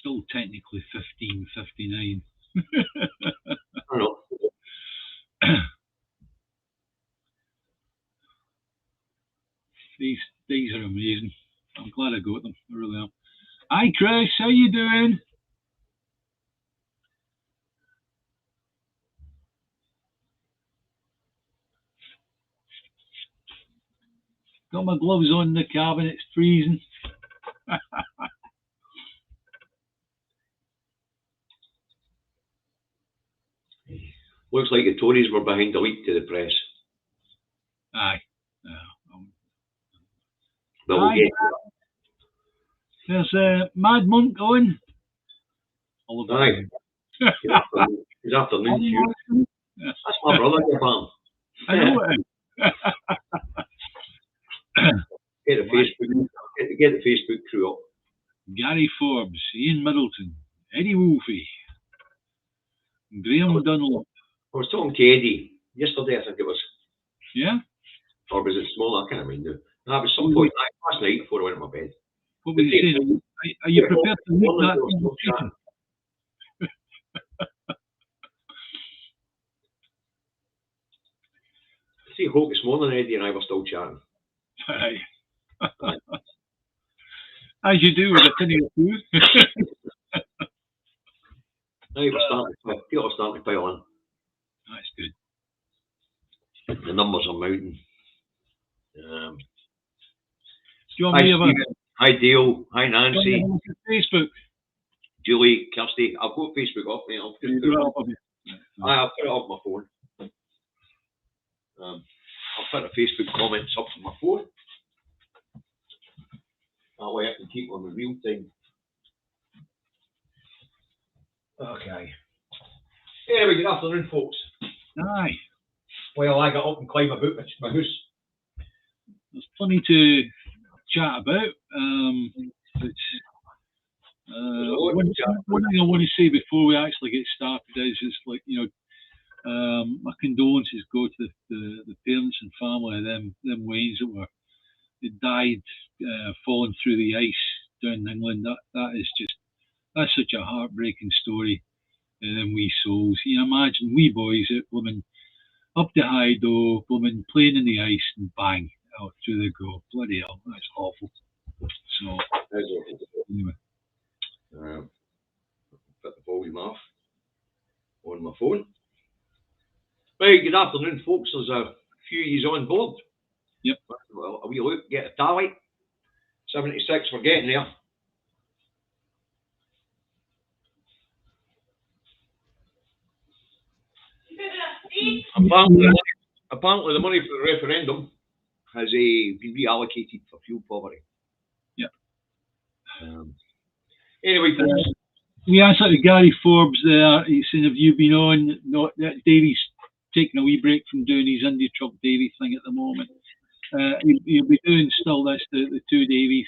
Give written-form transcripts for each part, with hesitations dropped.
still technically 15:59. I know. These are amazing. I'm glad I got them. I really am. Hi, Chris. How you doing? Got my gloves on in the cabin. It's freezing. Looks like the Tories were behind the leak to the press. Aye. But we'll get There's Mad Monk on. Aye. Good afternoon to you. Yes. That's my brother, your man. I know it. Get the Facebook crew up. Gary Forbes, Ian Middleton, Eddie Wolfie, Graham Dunlop. I was talking to Eddie yesterday, I think it was. Yeah? Or was it small? I can't remember. No, it was some point last night before I went to my bed. What were you saying? Are you prepared to meet that conversation? See, Hope this morning, Eddie and I were still chatting. Aye. As you do with a tinny of food. People are starting to pile on. That's good. The numbers are mounting. Hi Dale. Hi Nancy. Facebook. Julie, Kirsty. I've got Facebook up, mate. I'll put it off my phone. I'll put the Facebook comments up on my phone. That way I can keep on the real time. Okay. Anyway, good afternoon, folks. Aye. Well, I got up and climbed about my house. There's plenty to chat about. One thing I want to say before we actually get started is like, my condolences go to the parents and family of them Waynes that died falling through the ice down in England. That's such a heartbreaking story. Them wee souls. You imagine wee boys at blooming up the high door, blooming playing in the ice, and bang, out through they go. Bloody hell, that's awful. So anyway. Put the volume off on my phone. Right, good afternoon, folks. There's a few of you on board. Yep. Well, a wee look, get a tally. 76, we're getting there. Apparently, the money for the referendum has been reallocated for fuel poverty. Yep. Anyway, folks. We asked Gary Forbes there. He said, "Have you been on?" No, Davies taking a wee break from doing his Indie Truck Davy thing at the moment. He'll be doing still the two Davies,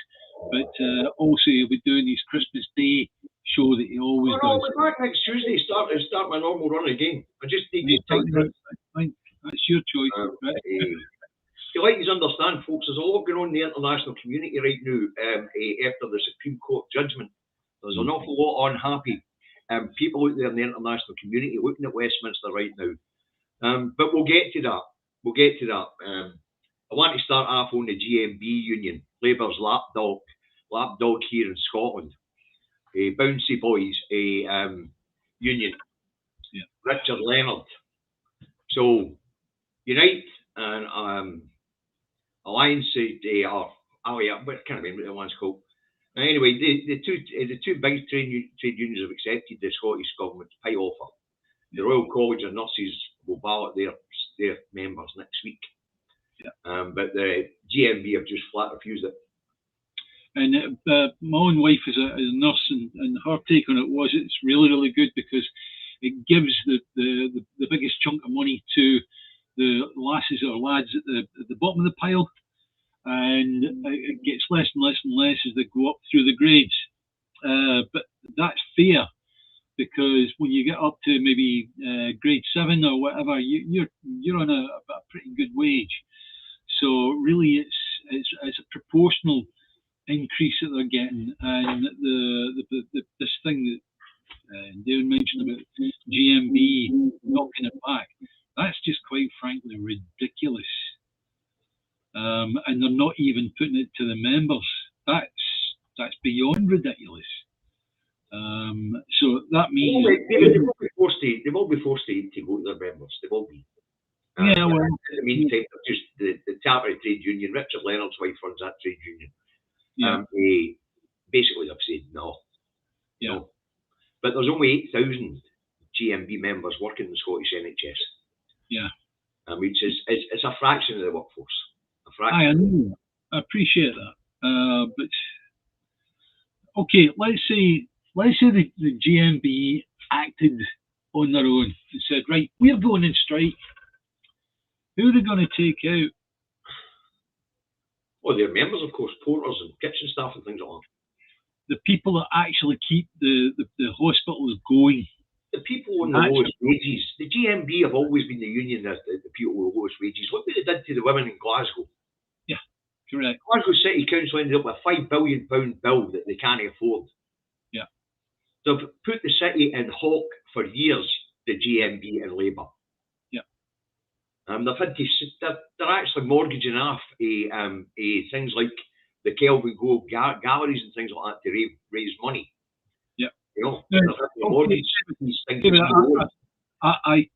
but also he'll be doing his Christmas Day show that he always does. We're back next Tuesday. Start my normal run again. I just need to take That's your choice. Right? You like to understand, folks, there's a lot going on in the international community right now after the Supreme Court judgment. There's an awful lot unhappy people out there in the international community looking at Westminster right now. But we'll get to that. I want to start off on the GMB union, Labour's lapdog here in Scotland. Bouncy Boys, union. Yeah. Richard Leonard. So, Unite and Alliance, I can't remember what the one's called. Anyway, the two big trade unions have accepted the Scottish government's pay offer. The Royal College of Nurses will ballot their members next week. Yeah. But the GMB have just flat refused it. And my own wife is a nurse, and her take on it was it's really, really good because it gives the biggest chunk of money to the lasses or lads at the bottom of the pile, and it gets less and less and less as they go up through the grades. But that's fair because when you get up to maybe grade 7 or whatever, you're on a pretty good wage. So really, it's a proportional increase that they're getting, and this thing that David mentioned about GMB knocking it back, that's just quite frankly ridiculous. And they're not even putting it to the members. That's beyond ridiculous. So that means they will be forced to go to their members. They will be. Yeah, well, in the meantime, just the Chartered Trade Union, Richard Leonard's wife runs that trade union. Yeah. Basically, I've said no. Yeah. No. But there's only 8,000 GMB members working in the Scottish NHS. Yeah. Which is it's a fraction of the workforce. A fraction. I know. I appreciate that. But okay, let's say the GMB acted on their own and said, right, we're going in strike. Who are they going to take out? Well, their members, of course, porters and kitchen staff and things like that. The people that actually keep the hospitals going. The people on the lowest wages. The GMB have always been the union that the people with the lowest wages. Look what they did to the women in Glasgow. Yeah, correct. Glasgow City Council ended up with a £5 billion bill that they can't afford. Yeah. They've put the city in hawk for years, the GMB and Labour. Yeah. They've had to, they're actually mortgaging off things like the Kelvin Grove galleries and things like that to raise money. Yeah. You know, I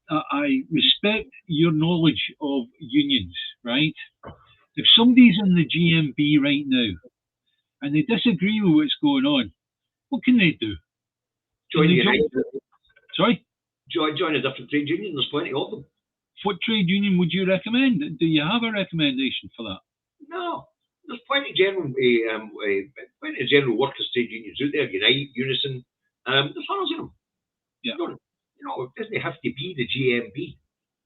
respect your knowledge of unions, right? If somebody's in the GMB right now and they disagree with what's going on, what can they do? Join the Sorry? Join a different trade union. There's plenty of them. What trade union would you recommend? Do you have a recommendation for that? No. There's plenty of general workers' trade unions out there. Unite, Unison. There's hundreds of them. Yeah. It doesn't have to be the GMB.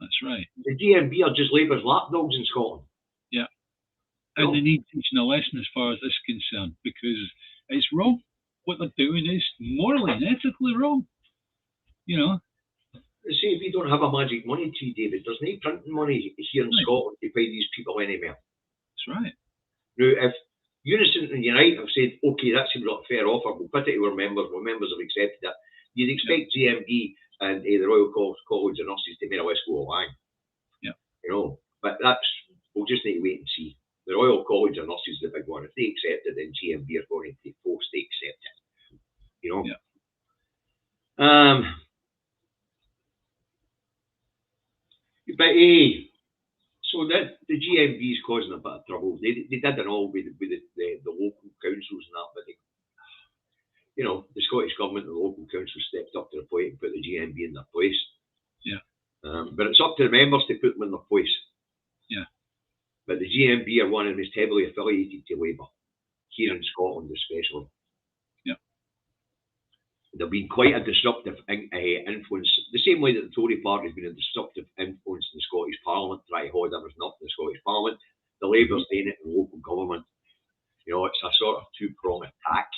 That's right. The GMB are just Labour's lapdogs in Scotland. Yeah. And they need teaching a lesson as far as this is concerned, because it's wrong. What they're doing is morally and ethically wrong. You know. They say if you don't have a magic money tree, David, there's no printing money here in Scotland to pay these people anywhere. That's right. Now, if Unison and Unite have said, okay, that seems like a fair offer, we'll put it to our members have accepted it, you'd expect GMB and the Royal College of Nurses to more or less go along. Yeah. You know, but we'll just need to wait and see. The Royal College of Nurses is the big one. If they accept it, then GMB are going to force to accept it. You know? Yeah. But so that the GMB is causing a bit of trouble. They did it all with the local councils and that, but you know, the Scottish Government and the local councils stepped up to the plate and put the GMB in their place. Yeah. But it's up to the members to put them in their place. Yeah. But the GMB are one of the most heavily affiliated to Labour, here in Scotland especially. Yeah. They've been quite a disruptive influence, the same way that the Tory party has been a disruptive influence in the Scottish Parliament, trying to hold others not in the Scottish Parliament. The Labour's doing it in local government. You know, it's a sort of two-pronged attack.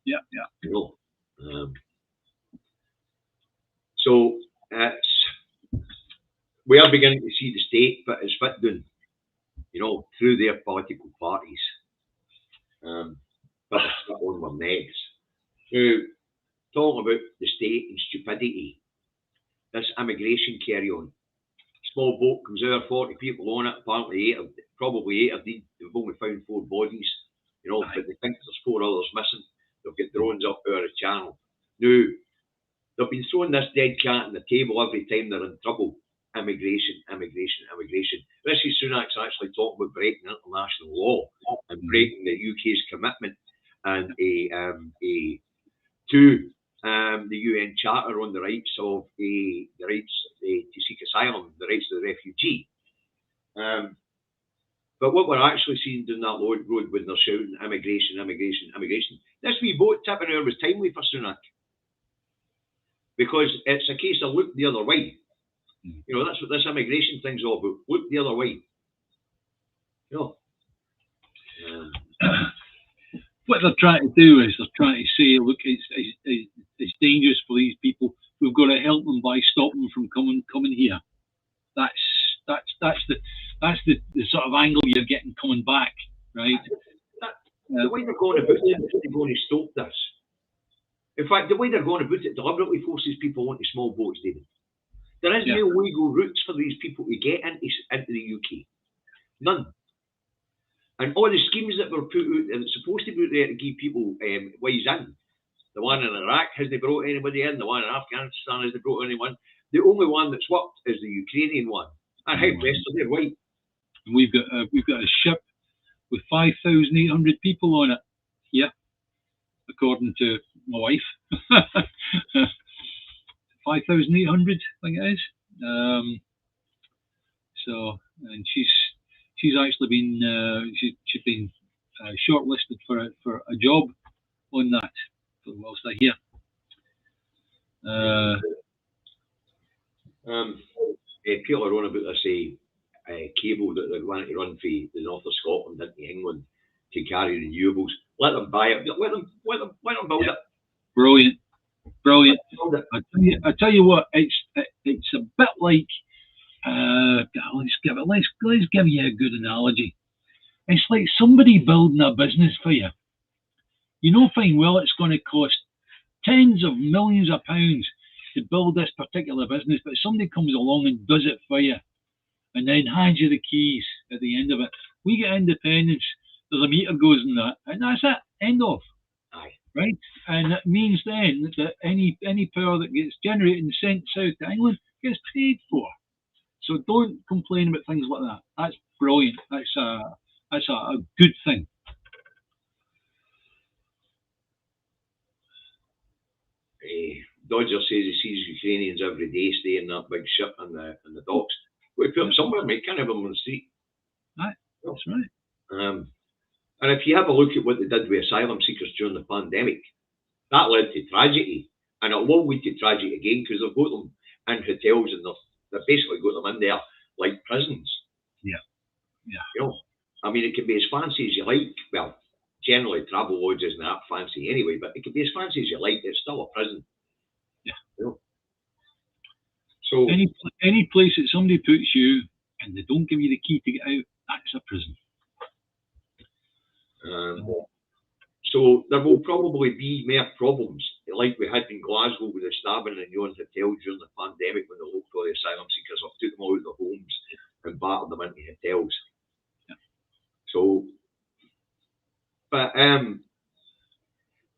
Yeah, yeah. You know, so we are beginning to see the state, but it's fit down, you know, through their political parties. But it's not on their necks. Now, talking about the state and stupidity, this immigration carry on. Small boat comes out, 40 people on it, apparently probably 8 of these, they've only found 4 bodies, you know, but they think there's 4 others missing. They'll get drones up out of the channel. Now, they've been throwing this dead cat on the table every time they're in trouble. Immigration, immigration, immigration. Rishi Sunak's actually talking about breaking international law and breaking the UK's commitment and to the UN Charter on the rights of to seek asylum, the rights of the refugee. But what we're actually seeing down that road when they're shouting immigration, immigration, immigration, this wee boat tipping hour was timely for Sunak. Because it's a case of look the other way. You know, that's what this immigration thing's all about. Look the other way. You know. What they're trying to do is they're trying to say, look, it's dangerous for these people. We've got to help them by stopping them from coming here. That's the sort of angle you're getting coming back, right? the way they're going about it, they're going to stop this. In fact, the way they're going about it deliberately forces people onto small boats, David. There is no legal routes for these people to get into the UK. None. And all the schemes that were put out, and it's supposed to be out there to give people ways in. The one in Iraq hasn't brought anybody in. The one in Afghanistan hasn't brought anyone. The only one that's worked is the Ukrainian one. And how best are they right? We've got a ship with 5,800 people on it. Yeah, according to my wife. 5,800, I think it is. So, and she's actually been she's been shortlisted for a job on that whilst I'm here. People are on about this cable that they're wanting to run for the north of Scotland into England to carry renewables. Let them buy it. Let them build it. Brilliant. I tell you what, it's a bit like let's give you a good analogy. It's like somebody building a business for you. You know fine well it's going to cost tens of millions of pounds to build this particular business, but somebody comes along and does it for you and then hands you the keys at the end of it. We get independence, there's a meter goes in that, and that's it, end of. Aye. Right? And it means then that any power that gets generated and sent south to England gets paid for. So don't complain about things like that. That's brilliant. That's a good thing. Dodger says he sees Ukrainians every day staying in that big ship in the docks. We put them somewhere, mate. Can't have them on the street. Aye, that's right. And if you have a look at what they did with asylum seekers during the pandemic, that led to tragedy, and it will lead to tragedy again because they've got them in hotels and they've basically got them in there like prisons. Yeah. You know, I mean, it can be as fancy as you like. Well, generally travel lodge isn't that fancy anyway, but it can be as fancy as you like. It's still a prison. Yeah. You know? So any place that somebody puts you and they don't give you the key to get out, that's a prison. So there will probably be more problems, like we had in Glasgow with the stabbing in your hotel during the pandemic when the local asylum seekers took them out of their homes and battered them into hotels. Yeah. So, but as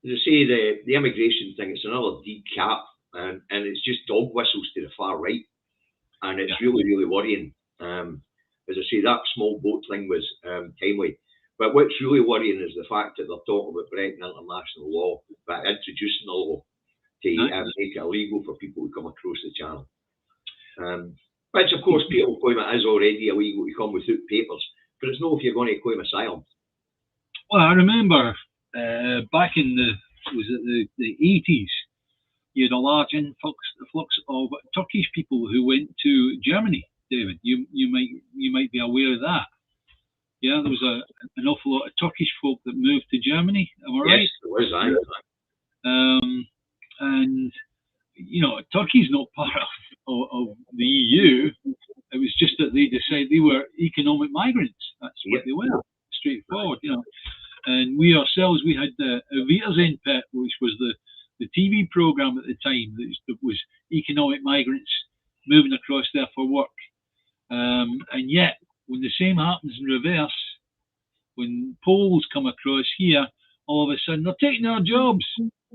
I say, the immigration thing, it's another deep cap, and it's just dog whistles to the far right, and it's really, really worrying. As I say, that small boat thing was timely. But what's really worrying is the fact that they're talking about breaking international law, but introducing a law to make it illegal for people to come across the channel. Which, of course, penal employment is already illegal to come without papers, but it's not if you're going to claim asylum. Well, I remember back in the 80s, you had a large influx of Turkish people who went to Germany. David, you might be aware of that. Yeah, there was an awful lot of Turkish folk that moved to Germany. Am I right? Yes, there was. And you know, Turkey's not part of the EU. It was just that they decided they were economic migrants. That's what they were. Straightforward, you know. And we ourselves, we had the Wiedersehen-Pet, which was the TV program at the time that was economic migrants moving across there for work. And yet, when the same happens in reverse, when Poles come across here, all of a sudden they're taking our jobs.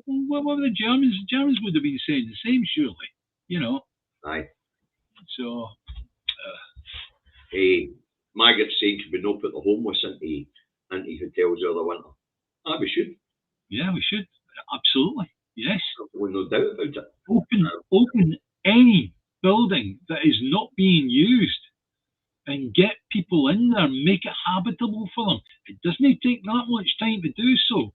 What were the Germans? The Germans would have been saying the same, surely. You know. Aye. So. Margaret's saying could we not put the homeless into hotels over the winter? We should. Yeah, we should. Absolutely. Yes. There's no doubt about it. Open any building that is not being used and get people in there, make it habitable for them. It doesn't take that much time to do so.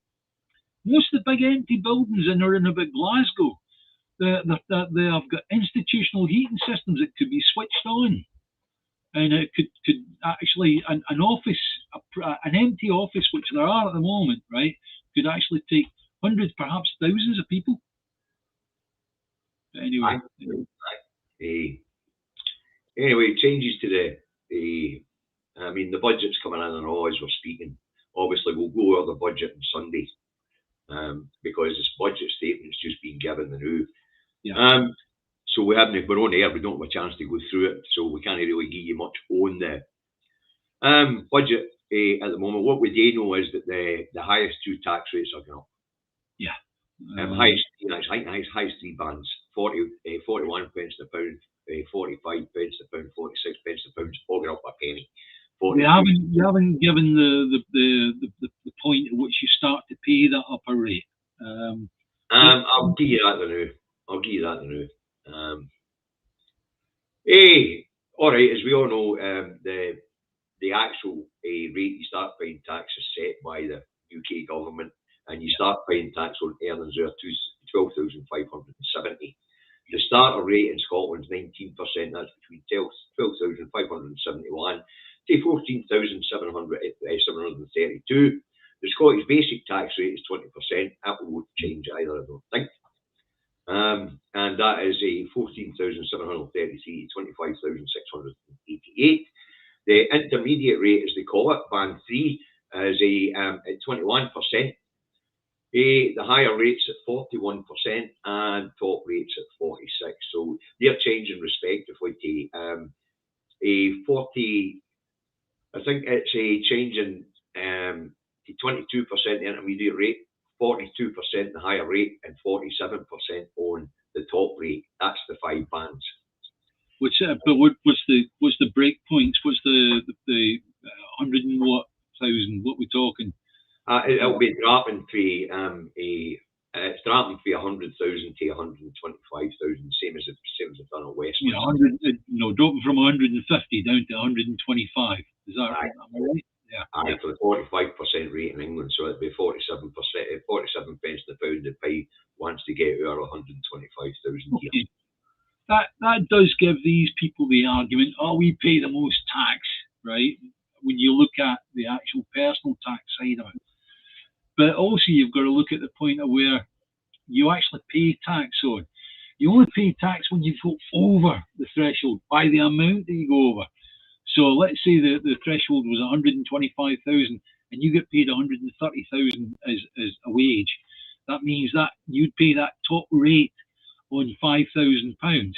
Most of the big empty buildings in and about Glasgow, they have got institutional heating systems that could be switched on. And it could actually, an office, an empty office, which there are at the moment, right, could actually take hundreds, perhaps thousands of people. But anyway. Anyway, changes to the budget's coming in and all as we're speaking. obviously we'll go over the budget on Sunday, because this budget statement's just been given the new. Yeah. So we're on air, we don't have a chance to go through it, so we can't really give you much on the budget at the moment. What we do know is that the highest two tax rates are going up. Yeah. Highest three bands, 41 pence a pound, 45 pence a pound, 46 pence a pound, all going up a penny. You haven't given the point at which you start to pay that upper rate. I'll give you that the new. All right, as we all know, the actual rate you start paying tax is set by the UK government, and you start paying tax on earnings over 12,570. The starter rate in Scotland is 19%. That's between 12,571 to 14,732. The Scottish basic tax rate is 20%. That won't change either, I don't think. And that is a 14,733 to 25,688. The intermediate rate, as they call it, band 3, is at 21%. The higher rates at 41% and top rates at 46%. So they're changing respectively to a 40. I think it's a changing to 22% the intermediate rate, 42% the higher rate, and 47% on the top rate. That's the 5 bands. What's the break points? What's the 100 and what thousand? What we talking? It'll be dropping from it's dropping from 100,000 to 125,000, same as it's done at Westminster. Yeah, dropping from 150 down to 125. Is that right? Am I right? Yeah. Aye, for the 45% rate in England, so it'd be 47 pence the pound if I wants to get over 125,000 here. Okay. That does give these people the argument, we pay the most tax, right? When you look at the actual personal tax side of it. But also you've got to look at the point of where you actually pay tax on. You only pay tax when you go over the threshold by the amount that you go over. So let's say the threshold was 125,000 and you get paid 130,000 as a wage. That means that you'd pay that top rate on £5,000,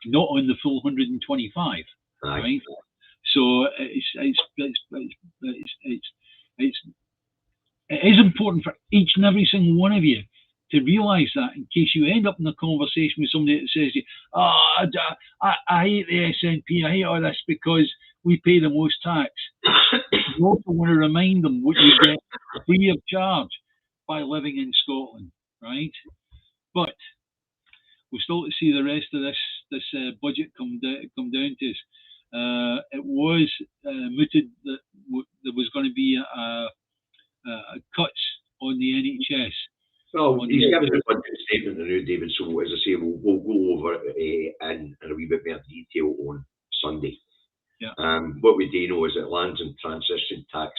not on the full 125, right? So it is important for each and every single one of you to realise that, in case you end up in a conversation with somebody that says to you, I hate the SNP, I hate all this because we pay the most tax. You also want to remind them what you get free of charge by living in Scotland, right? But we're still to see the rest of this budget come down to us. It was mooted that there was going to be a cuts on the NHS. Well, he's given the budget statement now, David. So as I say, we'll go over it in a wee bit more detail on Sunday. Yeah. What we do know is that lands and transition tax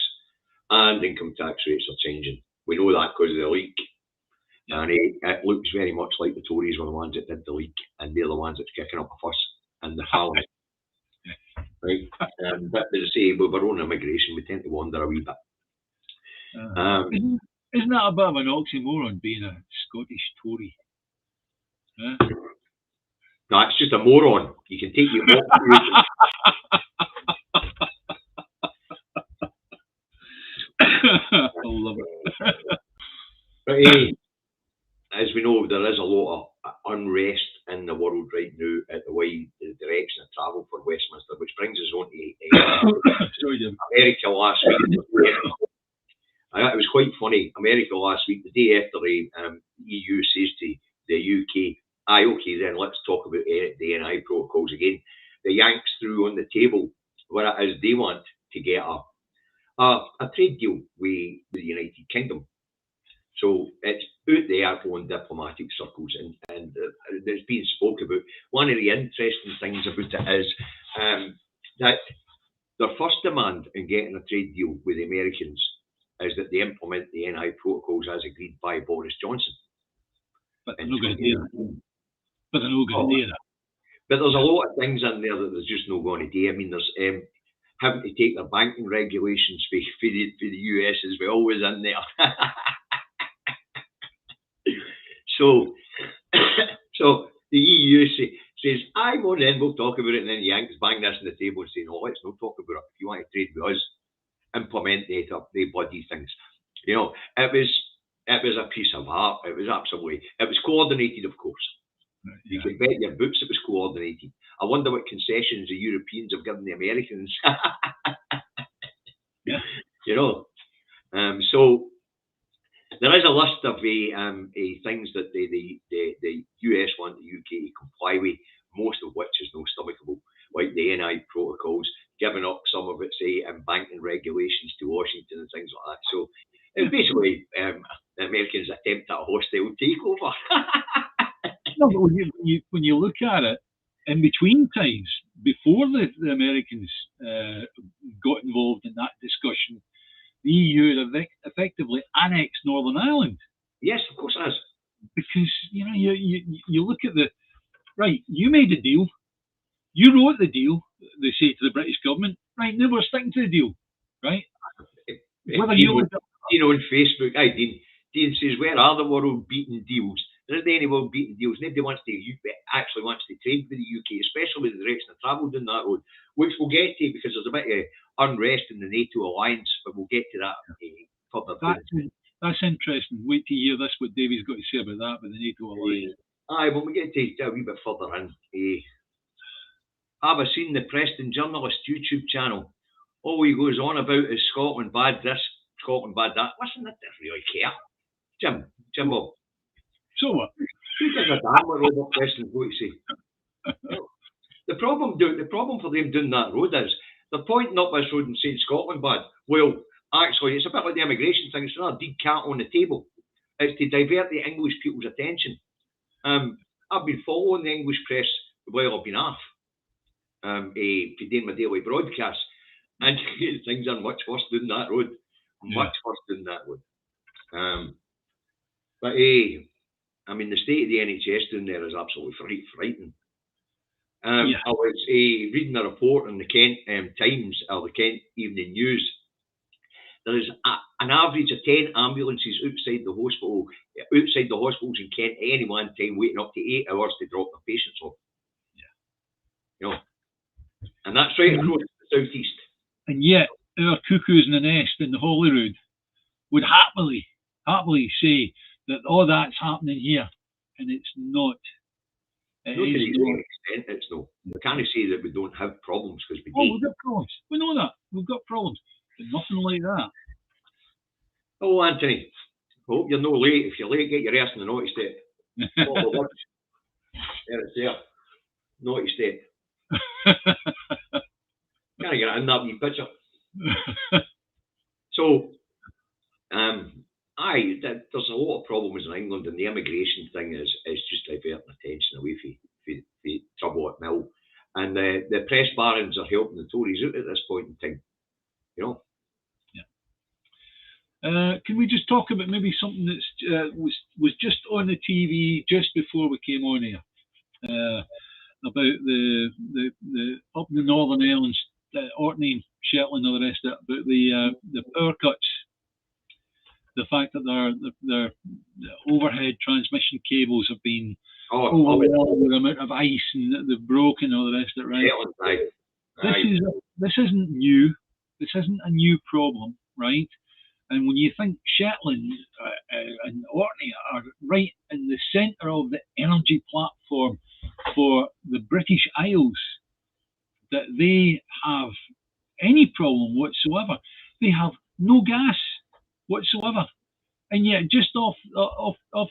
and income tax rates are changing. We know that because of the leak. Yeah. And it looks very much like the Tories were the ones that did the leak, and they're the ones that's kicking up a fuss in the Parliament. Right? But as I say, with our own immigration, we tend to wander a wee bit. Isn't that a bit of an oxymoron, being a Scottish Tory? No, it's just a moron. You can take your I love it. But as we know, there is a lot of unrest in the world right now at the direction of travel for Westminster, which brings us on to America last week. It was quite funny. America last week, the day after the EU says to the UK, okay, then let's talk about the NI protocols again. The Yanks threw on the table what it is they want to get a trade deal with the United Kingdom. So it's out there on diplomatic circles, and it's been spoke about. One of the interesting things about it is that their first demand in getting a trade deal with the Americans is that they implement the NI protocols as agreed by Boris Johnson. But they're not going to do that. But there's a lot of things in there that they're just not going to do. I mean, there's having to take their banking regulations for the US as well was in there. So the EU says, "I go then, we'll talk about it," and then the Yanks bang this on the table and say, "No, let's not talk about it. If you want to trade with us, implement the bloody things." You know, it was a piece of art. It was coordinated, of course. You can bet your boots it was coordinated. I wonder what concessions the Europeans have given the Americans. Yeah. You know, so there is a list of things that the US want the UK to comply with, most of which is no stomachable, like the NI protocols, giving up some of its banking regulations to Washington and things like that. So it's basically the Americans' attempt at a hostile takeover. No, but when you look at it, in between times, before the Americans got involved in that discussion, the EU had effectively annexed Northern Ireland. Yes, of course it has. Because, you know, you look at right, you made a deal, you wrote the deal, they say to the British government, right, now we're sticking to the deal, right? Whether you on Facebook, Dean says, "Where are the world-beating deals? There isn't any world-beating deals. Nobody actually wants to trade with the UK, especially with the direction of travel down that road," which we'll get to because there's a bit of unrest in the NATO alliance, but we'll get to that further. That's interesting. Wait to hear this, what Davies got to say about that with the NATO alliance. When we get to a wee bit further in, have I seen the Preston Journalist YouTube channel? All he goes on about is Scotland bad this, Scotland bad that. Listen, I don't really care. Jimbo. So what? Who gives a damn what Robert Preston's going to say? The problem for them doing that road is they're pointing up this road and saying Scotland bad. Well, actually, it's a bit like the immigration thing. It's not a dead cat on the table. It's to divert the English people's attention. I've been following the English press while I've been off, doing my daily broadcast, and things are much worse down that road. Much worse down that road. But I mean, the state of the NHS down there is absolutely frightening. I was reading a report in the Kent Times or the Kent Evening News. There is an average of 10 ambulances outside the hospitals in Kent at any one time, waiting up to 8 hours to drop the patients off. You know, and that's right across the southeast. And yet, our cuckoos in the nest in the Holyrood would happily say that all that's happening here, and it's not. To the extent it's no. We can't say that we don't have problems because we do. We've got problems. We know that. We've got problems. But nothing like that. Oh, Anthony, hope you're no late. If you're late, get your ass in the naughty step. There it's there. Naughty step. Can't get it in that wee picture. So, there's a lot of problems in England, and the immigration thing is just diverting attention away from trouble at Mill. And the press barons are helping the Tories out at this point in time. You know. Yeah. Can we just talk about maybe something that was just on the TV just before we came on here about the up in the Northern Islands, Orkney, Shetland, all the rest of it, about the power cuts. The fact that their overhead transmission cables have been overwhelmed with the amount of ice and they've broken, all the rest of it, right? This isn't new. This isn't a new problem, right? And when you think Shetland and Orkney are right in the centre of the energy platform for the British Isles, that they have any problem whatsoever. They have no gas whatsoever, and yet just off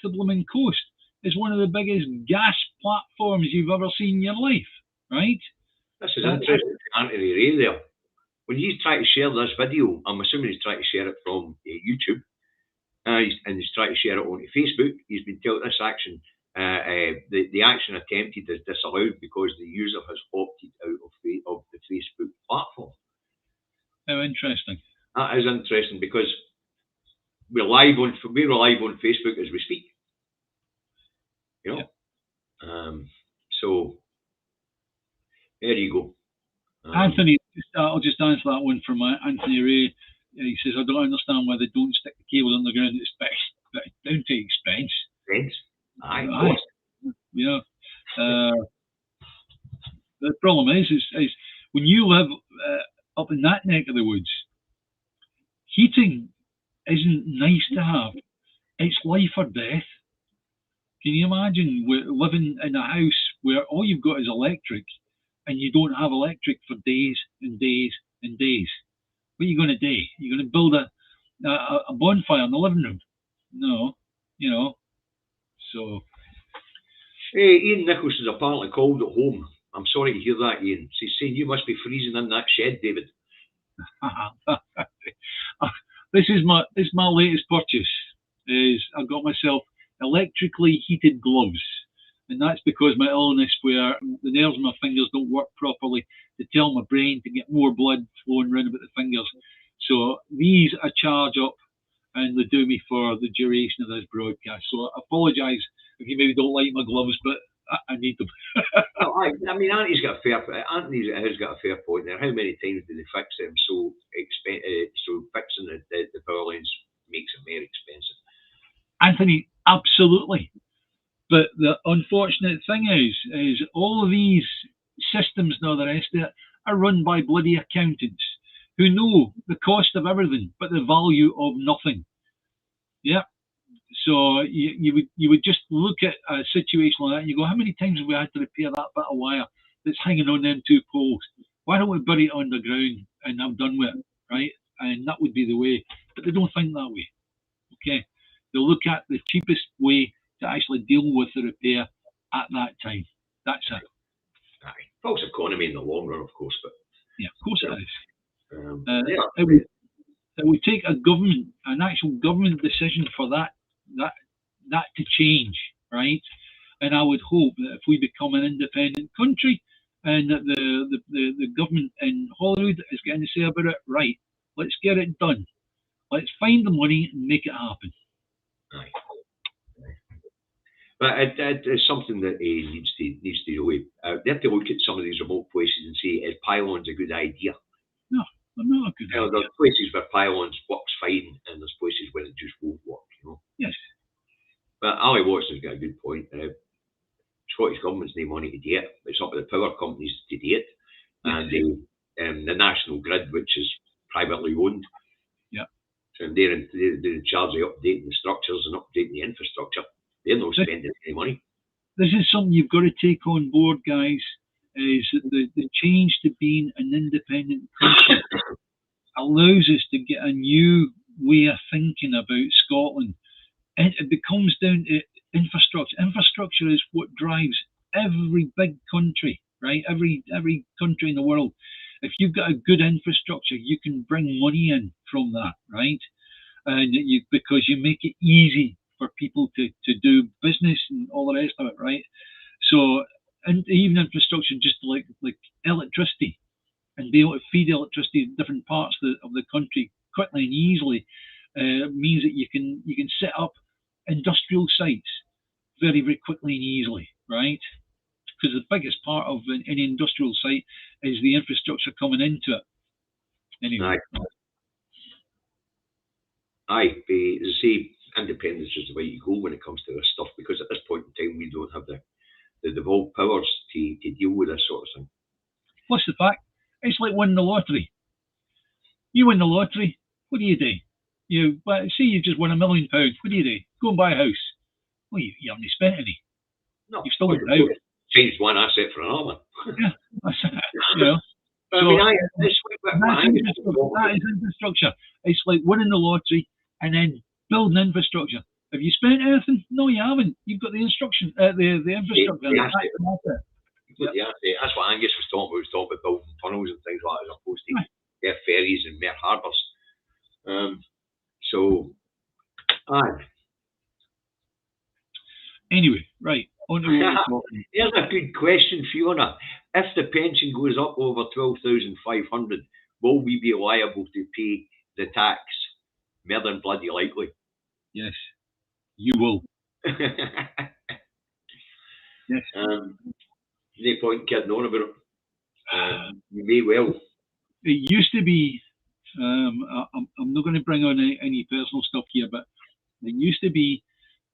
the blooming coast is one of the biggest gas platforms you've ever seen in your life, right? This is interesting, Anthony Ray there. When he's trying to share this video, I'm assuming he's trying to share it from YouTube, and he's trying to share it onto Facebook. He's been told this action, the action attempted is disallowed because the user has opted out of the Facebook platform. How interesting. That is interesting because we're live on Facebook as we speak. You know, so there you go. Anthony, I'll just answer that one from Anthony Ray. He says, I don't understand why they don't stick the cables underground. It's down to expense. Expense. Aye, you know. The problem is when you live up in that neck of the woods, heating isn't nice to have. It's life or death. Can you imagine living in a house where all you've got is electric and you don't have electric for days and days and days? What are you going to do? You're going to build a bonfire in the living room? No, so. Hey, Ian Nichols is apparently called at home. I'm sorry to hear that, Ian. He's saying you must be freezing in that shed, David. This is my latest purchase. I've got myself electrically heated gloves, and that's because my illness, where the nerves in my fingers don't work properly to tell my brain to get more blood flowing around about the fingers. So these I charge up, and they do me for the duration of this broadcast. So I apologise if you maybe don't like my gloves, but I need them. Well, I mean, Anthony has got a fair point there. How many times do they fix them? So fixing the power lines makes it more expensive. Anthony, absolutely. But the unfortunate thing is all of these systems and all the rest of it are run by bloody accountants who know the cost of everything but the value of nothing. Yeah. So you would just look at a situation like that and you go, how many times have we had to repair that bit of wire that's hanging on them two poles? Why don't we bury it underground and I'm done with it, right? And that would be the way. But they don't think that way. Okay. They'll look at the cheapest way to actually deal with the repair at that time. That's it. Aye. False economy in the long run, of course, but yeah, of course it is. It would take an actual government decision for that to change, right? And I would hope that if we become an independent country and that the government in Hollywood is getting to say about it, right, let's get it done. Let's find the money and make it happen. Aye. But it's something that needs to really. They have to look at some of these remote places and say, is pylons a good idea? No, they're not a good idea. There's places where pylons works fine, and there's places where it just won't work. Yes. But Ali Watson's got a good point. Scottish government's no money to do it. It's up to the power companies to do it, and the national grid, which is privately owned. Yeah. So they're in charge of updating the structures and updating the infrastructure. They're not spending any money. This is something you've got to take on board, guys. Is that the change to being an independent country allows us to get a new way of thinking about Scotland. And it becomes down to infrastructure. Infrastructure is what drives every big country, right? Every country in the world. If you've got a good infrastructure, you can bring money in from that, right? And because you make it easy for people to do business and all the rest of it, right? So, and even infrastructure, just like electricity, and be able to feed electricity to different parts of the country quickly and easily, means that you can set up industrial sites very, very quickly and easily, right? Because the biggest part of any industrial site is the infrastructure coming into it. Anyway. Aye, as I say, independence is the way you go when it comes to this stuff, because at this point in time we don't have the devolved powers to deal with this sort of thing. Plus the fact, it's like winning the lottery. You win the lottery, what do? Say you just won £1 million, what do? Go and buy a house. Well, you haven't spent any. No, you've still got the house. Changed one asset for another one. Yeah, But so, that is infrastructure. It's like winning the lottery and then building infrastructure. Have you spent anything? No, you haven't. You've got the infrastructure. That's what Angus was talking about. He was talking about building tunnels and things like that, as opposed to more ferries and more harbours. Anyway, right. Here's a good question, Fiona. If the pension goes up over 12,500, will we be liable to pay the tax? More than bloody likely. Yes, you will. Yes. No point kidding on about it. You may well. it used to be. I'm not going to bring on any personal stuff here, but it used to be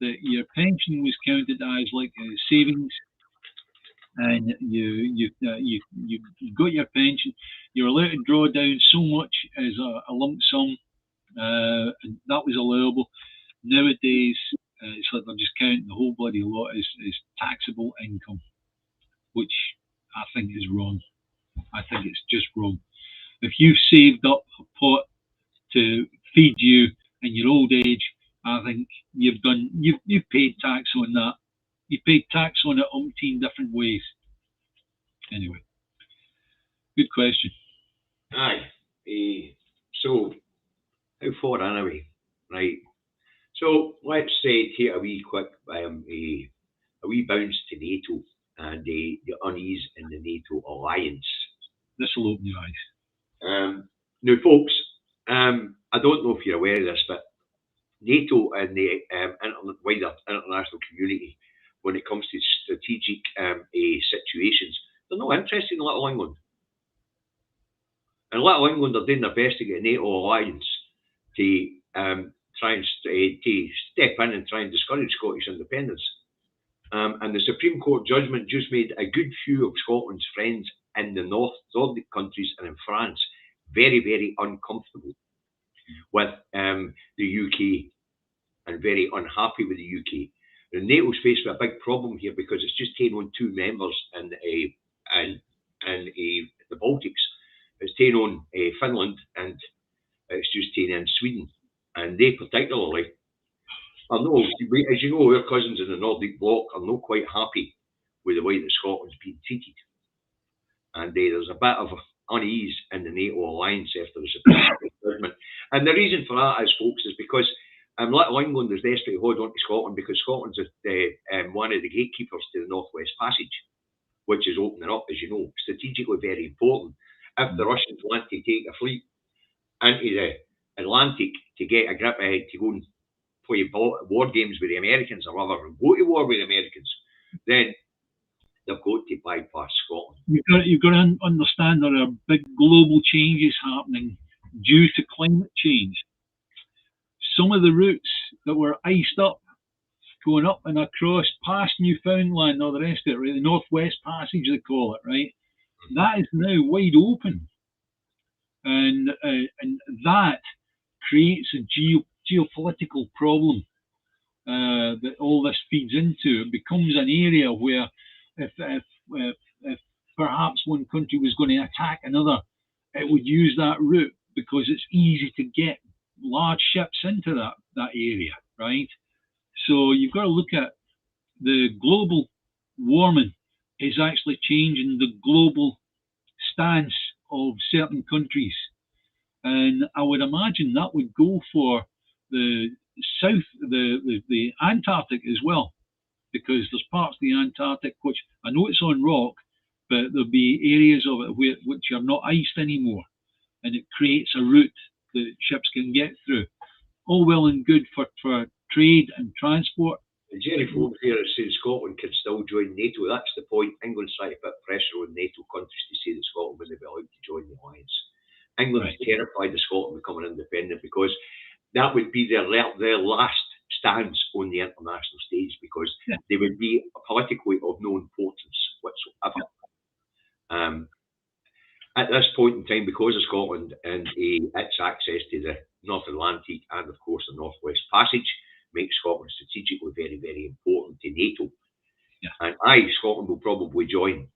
that your pension was counted as like savings, and you got your pension. You're allowed to draw down so much as a lump sum, and that was allowable. Nowadays, it's like they're just counting the whole bloody lot as taxable income, which I think is wrong. I think it's just wrong. If you've saved up a pot to feed you in your old age, I think you've paid tax on that. You paid tax on it umpteen different ways. Anyway, good question. Aye. So, how far anyway? Right. So let's take a wee quick a wee bounce to NATO and the unease in the NATO alliance. This will open your eyes. Now, folks, I don't know if you're aware of this, but NATO and the wider international community, when it comes to strategic situations, they're not interested in Little England. And Little England are doing their best to get NATO alliance to try and to step in and try and discourage Scottish independence. And the Supreme Court judgment just made a good few of Scotland's friends in the Nordic countries and in France very, very uncomfortable with the UK and very unhappy with the UK. And NATO's faced with a big problem here because it's just taken on two members in the Baltics. It's taken on Finland, and it's just taken in Sweden. And they particularly are no, as you know, our cousins in the Nordic bloc are not quite happy with the way that Scotland's been treated. And there's a bit of unease in the NATO alliance after the Supreme Court judgment. And the reason for that is, folks, is because Little England is desperate to hold on to Scotland because Scotland's one of the gatekeepers to the North West Passage, which is opening up, as you know, strategically very important. If the Russians want to take a fleet into the Atlantic to get a grip ahead to go and play war games with the Americans or rather go to war with the Americans, then they've got to bypass Scotland. You've got to understand there are big global changes happening due to climate change. Some of the routes that were iced up, going up and across past Newfoundland or the rest of it, right, the Northwest Passage they call it, right? That is now wide open, and that creates a geopolitical problem that all this feeds into. It becomes an area where if perhaps one country was going to attack another, it would use that route because it's easy to get large ships into that area, right? So you've got to look at the global warming is actually changing the global stance of certain countries. And I would imagine that would go for the south, the Antarctic as well, because there's parts of the Antarctic which I know it's on rock, but there'll be areas of it which are not iced anymore, and it creates a route that ships can get through. All well and good for trade and transport. Jerry Forbes here is saying Scotland can still join NATO. That's the point. England's trying to put pressure on NATO countries to say that Scotland wouldn't be allowed to join the alliance. England is terrified of Scotland becoming independent because that would be their last stance on the international stage because they would be politically of no importance whatsoever. At this point in time, because of Scotland and its access to the North Atlantic and, of course, the Northwest Passage, makes Scotland strategically very, very important to NATO. Yeah. And Scotland will probably join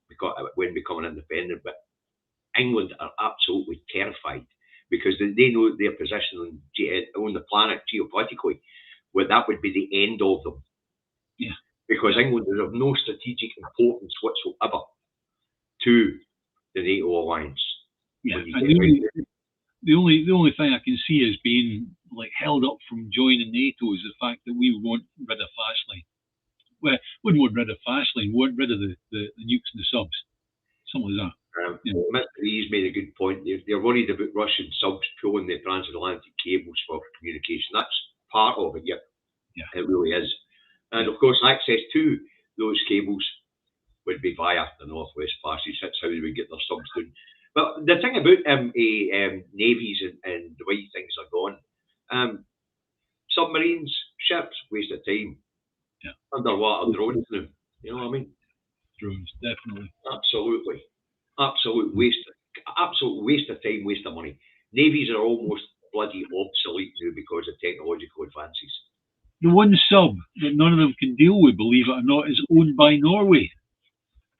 when becoming independent, but England are absolutely terrified because they know their position on the planet geopolitically, where that would be the end of them. Yeah. Because England is of no strategic importance whatsoever to the NATO alliance. Yeah. The only thing I can see as being like held up from joining NATO is the fact that we want rid of Fastlane. Well, we wouldn't want rid of Fastlane, we want rid of the nukes and the subs. Something like that. Mr. Rees made a good point. They're worried about Russian subs pulling the transatlantic cables for communication. That's part of it, yeah. It really is. And of course, access to those cables would be via the Northwest Passage. That's how they would get their subs down. But the thing about navies and the way things are going, submarines, ships, waste of time. Yeah. Underwater drones now. You know what I mean? Drones, definitely. Absolutely. Absolute waste of time, waste of money. Navies are almost bloody obsolete now because of technological advances. The one sub that none of them can deal with, believe it or not, is owned by Norway,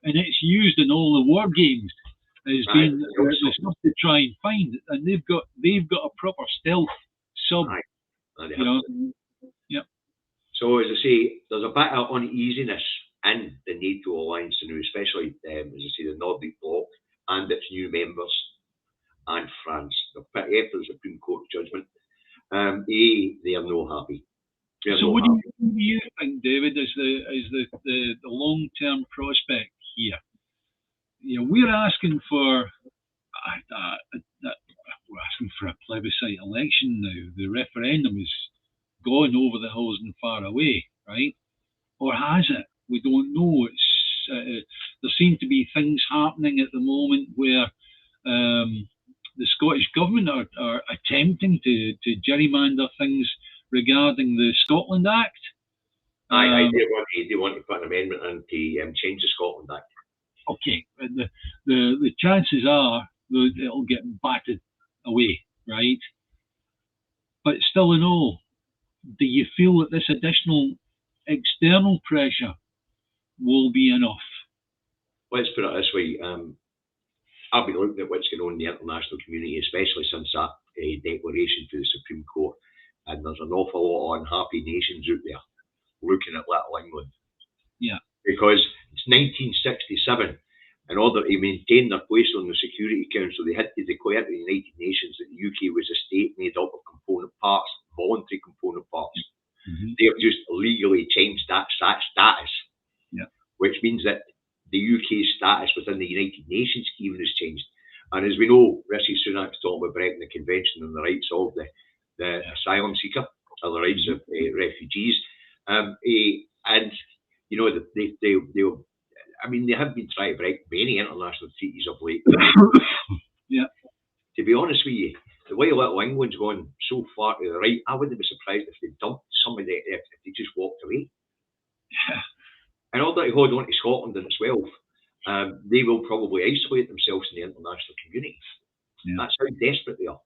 and it's used in all the war games as being the stuff to try and find. And they've got a proper stealth sub. You know, yeah. So as I say, there's a bit of uneasiness in the NATO alliance now, especially as I say, the Nordic bloc and its new members and France. After the Supreme Court judgment, they are no happy. So what do you think, David, is the long term prospect here? You know, we're asking for a plebiscite election now. The referendum is gone over the hills and far away, right? Or has it? We don't know. There seem to be things happening at the moment where the Scottish government are attempting to gerrymander things regarding the Scotland Act. They want to put an amendment and to change the Scotland Act. Okay, the chances are that it'll get batted away, right? But still in all, do you feel that this additional external pressure will be enough? Let's put it this way. I've been looking at what's going on in the international community, especially since that declaration to the Supreme Court, and there's an awful lot of unhappy nations out there looking at little England. Yeah. Because it's 1967. In order to maintain their place on the Security Council, they had to declare to the United Nations that the UK was a state made up of component parts, voluntary component parts. Mm-hmm. They have just legally changed that status, which means that the UK's status within the United Nations even has changed. And as we know, Rishi Sunak's talking about breaking the convention on the rights of the asylum seeker, or the rights of refugees. And, you know, they have been trying to break many international treaties of late. Yeah. To be honest with you, the way little England's gone so far to the right, I wouldn't be surprised if they dumped somebody if they just walked away. Yeah. In order to hold on to Scotland and its wealth, they will probably isolate themselves in the international community. Yeah. That's how desperate they are.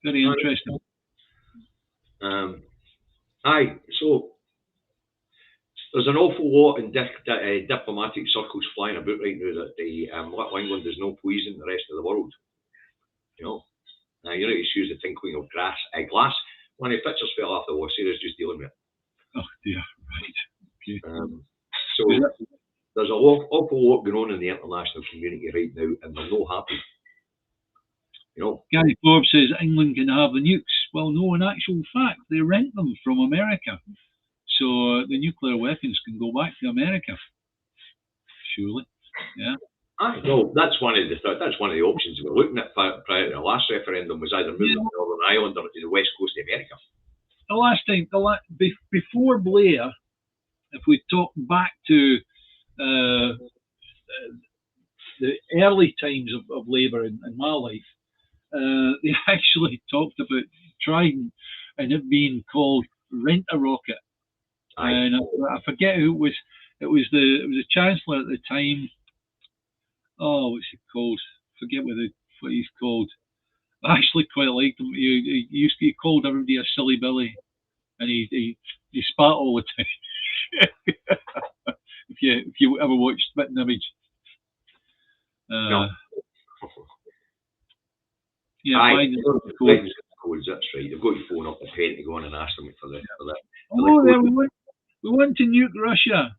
Very interesting. So there's an awful lot in diplomatic circles flying about right now that little England is no pleasing the rest of the world. You know, you know, to use the tinkling of glass. When the pictures fell off the wall, Sarah's just dealing with it. Oh dear, right. Okay. So there's an awful lot going on in the international community right now, and they're no happy. You know, Gary Forbes says England can have the nukes. Well, no, in actual fact, they rent them from America, so the nuclear weapons can go back to America. Surely, yeah. No, that's one of the options we're looking at prior to the last referendum was either moving to Northern Ireland or to the west coast of America. The last time, before Blair, if we talk back to the early times of Labour in my life, they actually talked about Trident and it being called Rent a Rocket. Aye. And I forget who it was. It was the Chancellor at the time. Oh, what's he called? Forget what he's called. I actually quite liked him. He called everybody a silly Billy, and he spat all the time. if you ever watched Spitting Image. No. Yeah, codes. That's right. You've got your phone up the Pentagon and ask them for that. We want to nuke Russia.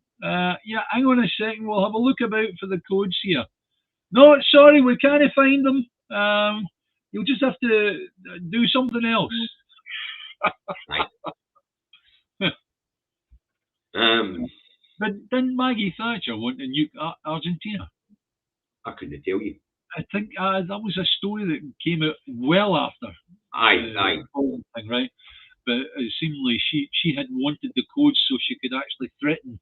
Yeah, hang on a second. We'll have a look about for the codes here. No, sorry, we can't find them. You'll just have to do something else. But didn't Maggie Thatcher want to nuke Argentina? I couldn't tell you. I think that was a story that came out well after. Aye. Thing, right? But it seemed like she had wanted the codes so she could actually threaten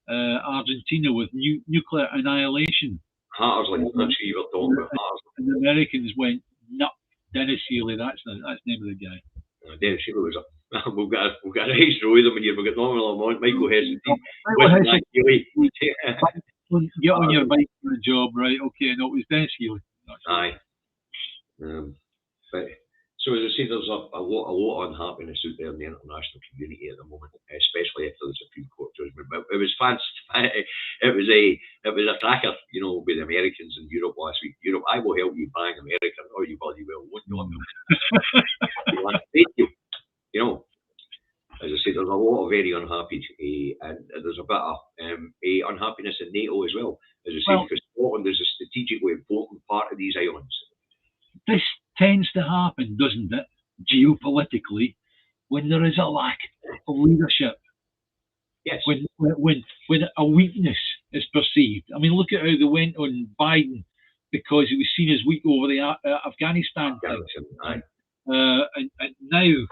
Argentina with nuclear annihilation. Hattersley, that's who you were talking about. Hattersley. And the Americans went, no, Dennis Healy, that's the name of the guy. Dennis Healy was a. We've got a nice row of them here. We've got Norman Lamont, Michael Heston, Healy. Get on your bike for a job, right? Okay, no, it was Dennis Healy. Aye. But so as I say, there's a lot of unhappiness out there in the international community at the moment, especially after the Supreme Court judgment. But it was fantastic. It was a cracker, you know, with the Americans in Europe last week. Europe, I will help you bang America. Oh, you bloody will, won't you? Thank you. You know, as I say, there's a lot of very unhappy, and there's a bit of unhappiness in NATO as well. As I say, because Scotland is a strategically important part of these islands. This tends to happen, doesn't it, geopolitically, when there is a lack of leadership. Yes. When a weakness is perceived. I mean, look at how they went on Biden because he was seen as weak over the Afghanistan thing. And now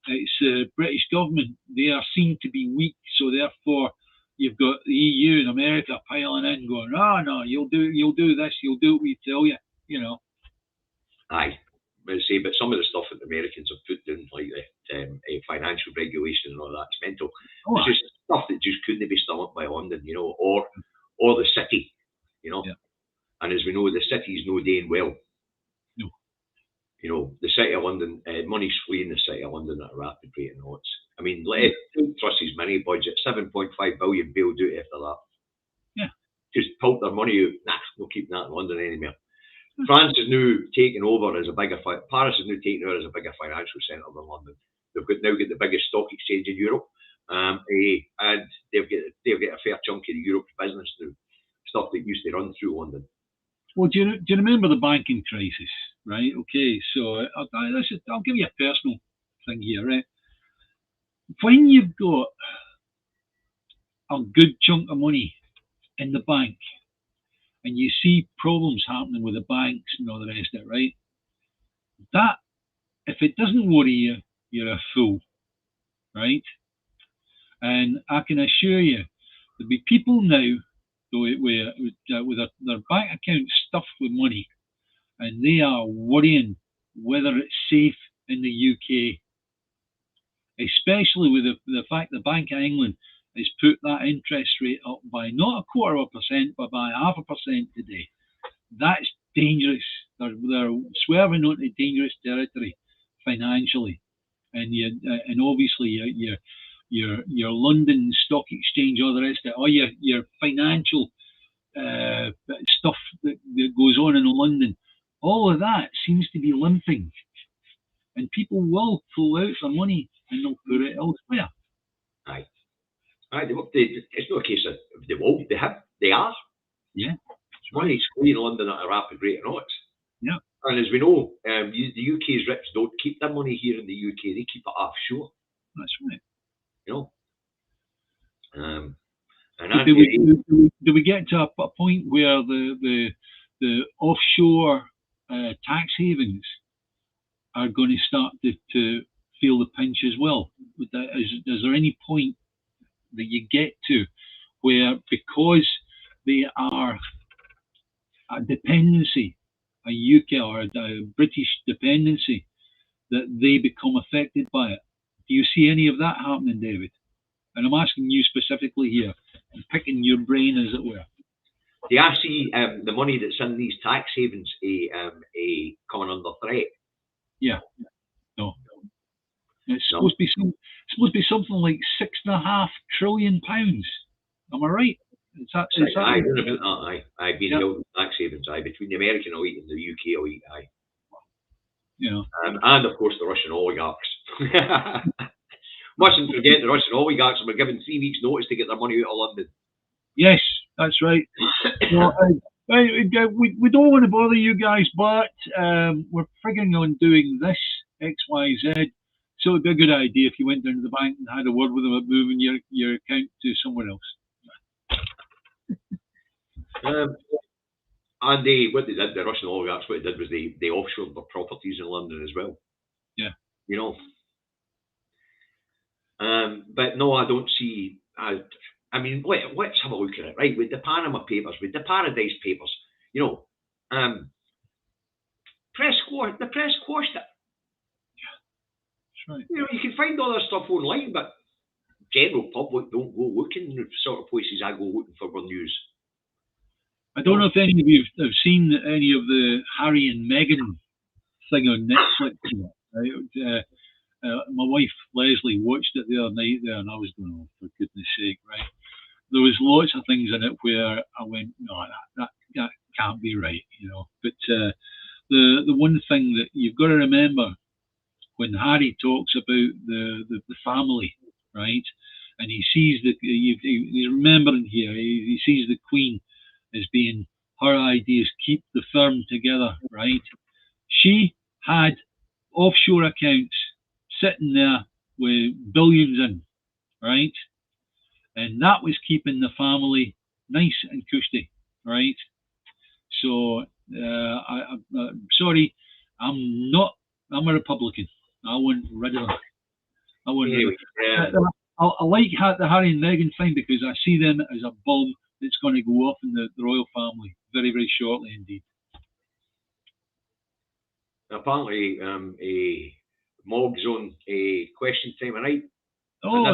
it's the British government. They are seen to be weak, so therefore you've got the EU and America piling in, going, "Oh no, you'll do this, you'll do what we tell you," you know. Aye. But some of the stuff that the Americans have put in, like the financial regulation and all that, it's mental. It's just stuff that just couldn't be stomached by London, you know, or the city, you know. Yeah. And as we know, the city's no doing well. No. You know, the City of London, money's fleeing the City of London at a rapid rate of knots. I mean, Truss's money budget, 7.5 billion bailed out after that. Yeah. Just pulled their money out. Nah, we'll keep that in London anymore. France is now taking over as a bigger. Paris is now taking over as a bigger financial centre than London. They've now got the biggest stock exchange in Europe, and they've got a fair chunk of Europe's business now, stuff that used to run through London. Well, do you remember the banking crisis? Right. Okay. So I'll give you a personal thing here. Right. When you've got a good chunk of money in the bank, and you see problems happening with the banks and all the rest of it, right? That, if it doesn't worry you, you're a fool, right? And I can assure you, there'll be people now with their bank accounts stuffed with money, and they are worrying whether it's safe in the UK, especially with the fact the Bank of England has put that interest rate up by not 0.25%, but by 0.5% today. That's dangerous. They're swerving onto dangerous territory financially, and obviously your London Stock Exchange, all the rest of it, all your financial stuff that goes on in London, all of that seems to be limping, and people will pull out their money and they'll put it elsewhere. Aye. It's not a case of they won't. They are. Yeah. Money's fleeing London at a rapid rate of knots. Yeah. And as we know, the UK's rich don't keep their money here in the UK. They keep it offshore. That's right. You know. Do we get to a point where the offshore tax havens are going to start to feel the pinch as well? Is there any point that you get to where, because they are a dependency, a UK or a British dependency, that they become affected by it? Do you see any of that happening, David? And I'm asking you specifically here, and picking your brain, as it were. Do you see the money that's in these tax havens coming under threat? Yeah. No. It's supposed to be something like £6.5 trillion. Am I right? I've been held in tax havens. Between the American elite and the UK elite. Yeah. And of course the Russian oligarchs. Mustn't forget the Russian oligarchs were given 3 weeks' notice to get their money out of London. Yes, that's right. We don't want to bother you guys, but we're figuring on doing this X, Y, Z. So it'd be a good idea if you went down to the bank and had a word with them about moving your account to somewhere else. And what they did, the Russian oligarchs, what they did was they offshored their properties in London as well. Yeah. You know. But no, I don't see. I mean, let's have a look at it, right? With the Panama Papers, with the Paradise Papers, you know, the press quashed it. That's right. You know, you can find all this stuff online, but general public don't go looking the sort of places I go looking for news. I don't know if any of you have seen any of the Harry and Meghan thing on Netflix. Right? My wife Leslie watched it the other night there, and I was going, "Oh, for goodness sake!" Right? There was lots of things in it where I went, "No, that can't be right," you know. But the one thing that you've got to remember when Harry talks about the family, right, and he sees he's remembering here, he sees the Queen as being her ideas keep the firm together, right? She had offshore accounts sitting there with billions in, right? And that was keeping the family nice and cushy, right? So I'm sorry, I'm a Republican. I want rid of them. I want rid of them. I like the Harry and Meghan thing because I see them as a bomb that's going to go off in the royal family very, very shortly indeed. Apparently, a Mog's on a question time of night. Oh,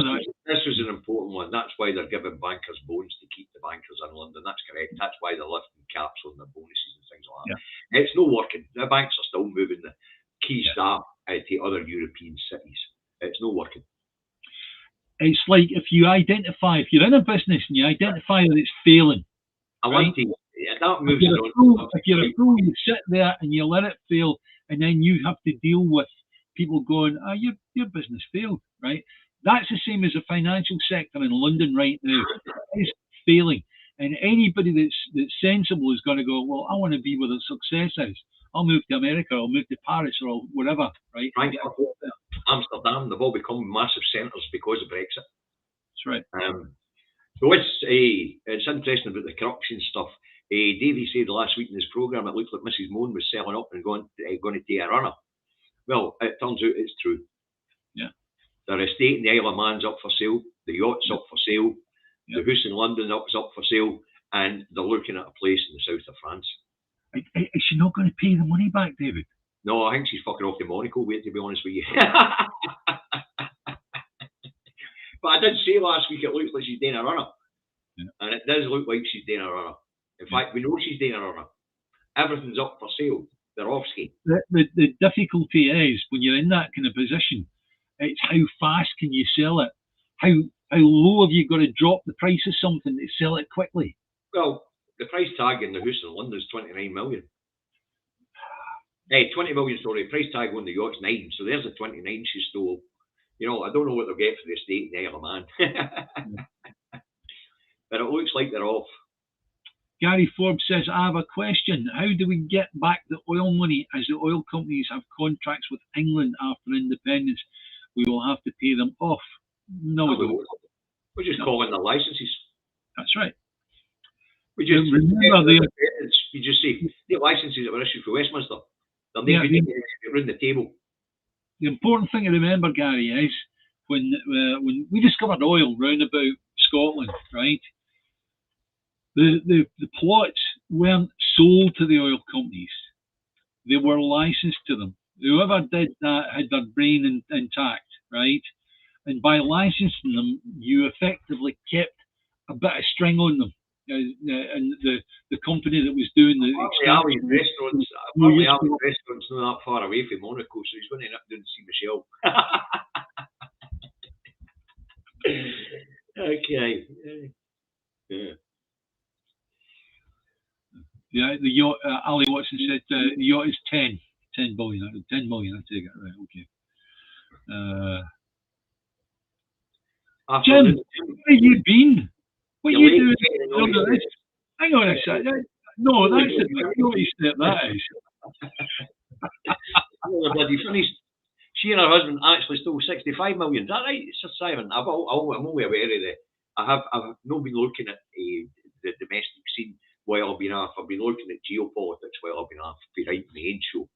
this was an important one. That's why they're giving bankers bonus to keep the bankers in London. That's correct. That's why they're lifting caps on their bonuses and things like that. Yeah. It's not working. The banks are still moving the key staff to other European cities. It's not working. It's like if you're in a business and you identify that it's failing. If you're a fool, you sit there and you let it fail, and then you have to deal with people going, your business failed, right? That's the same as the financial sector in London right now. It's failing. And anybody that's sensible is going to go, well, I want to be where the success is. I'll move to America, I'll move to Paris or whatever, right? Amsterdam, they've all become massive centres because of Brexit. That's right. So it's interesting about the corruption stuff. Davies said last week in his programme it looked like Mrs. Moan was selling up and going to take a runner. Well, it turns out it's true. Yeah. Their estate in the Isle of Man's up for sale, the yacht's up for sale, the house in London is up for sale, and they're looking at a place in the south of France. Is she not going to pay the money back, David? No, I think she's fucking off to Monaco, to be honest with you. But I did say last week it looks like she's doing a runner. Yeah. And it does look like she's doing a runner. In fact, we know she's doing a runner. Everything's up for sale. They're off skate. The difficulty is when you're in that kind of position, it's how fast can you sell it? How low have you got to drop the price of something to sell it quickly? Well, the price tag in the house in London is 29 million. 20 million, sorry. Price tag on the yacht's 9, so there's the 29 she stole. You know, I don't know what they'll get for the estate in the Isle of Man. But it looks like they're off. Gary Forbes says, I have a question. How do we get back the oil money as the oil companies have contracts with England after independence? We will have to pay them off. No, we don't. We're just calling the licenses. That's right. We just remember you just say the licenses that were issued for Westminster. They're around the table. The important thing to remember, Gary, is when we discovered oil round about Scotland, right? The plots weren't sold to the oil companies; they were licensed to them. Whoever did that had their brain intact, right? And by licensing them, you effectively kept a bit of string on them. And the company that was doing the Ali's restaurants not that far away from Monaco, so he's going to end up doing see Michelle. Okay. Yeah, the yacht. Ali Watson said the yacht is 10 billion. 10 million. I take it right. Okay. Jim, where have you been? What are you doing? Hang on a second. No, that's the big step. That is. Bloody finished. She and her husband actually stole 65 million. Is that right, Sir Simon? I'm only aware of that. I've not been looking at the domestic scene while I've been off. I've been looking at geopolitics while I've been off writing the end show.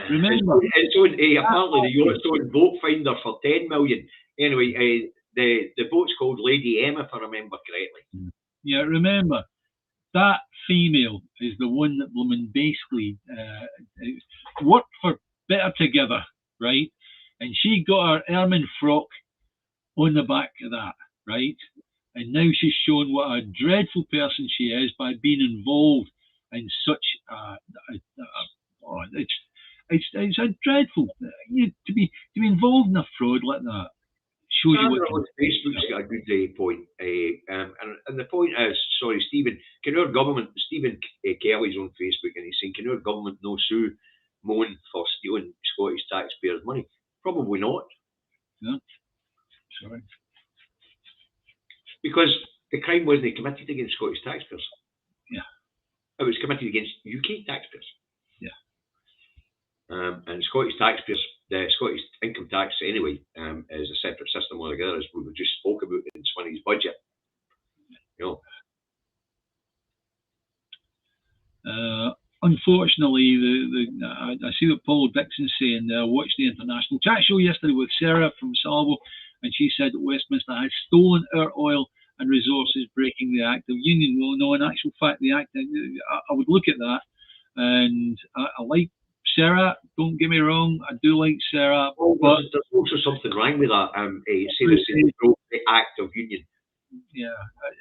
Remember, it's on, apparently the yacht's on Boat Finder for 10 million. Anyway, the boat's called Lady M, if I remember correctly. Yeah, remember, that female is the one that basically worked for Better Together, right? And she got her ermine frock on the back of that, right? And now she's shown what a dreadful person she is by being involved in such it's a dreadful to be involved in a fraud like that. Shows you what Facebook's got a good point. And the point is, sorry, Stephen, Stephen Kelly's on Facebook, and he's saying, can our government no sue Moan for stealing Scottish taxpayers' money? Probably not. No. Sorry. Because the crime wasn't committed against Scottish taxpayers. Yeah. It was committed against UK taxpayers. Yeah. And Scottish taxpayers, the Scottish income tax anyway, is a separate system altogether, as we just spoke about in Swinney's budget. You know. Unfortunately, I see what Paul Dixon's saying. I watched the international chat show yesterday with Sarah from Salvo, and she said that Westminster has stolen our oil and resources, breaking the Act of Union. Well, no, in actual fact, the Act, I would look at that, and I like Sarah. Don't get me wrong, I do like Sarah. But there's also something wrong with that. Say broke the Act of Union. Yeah.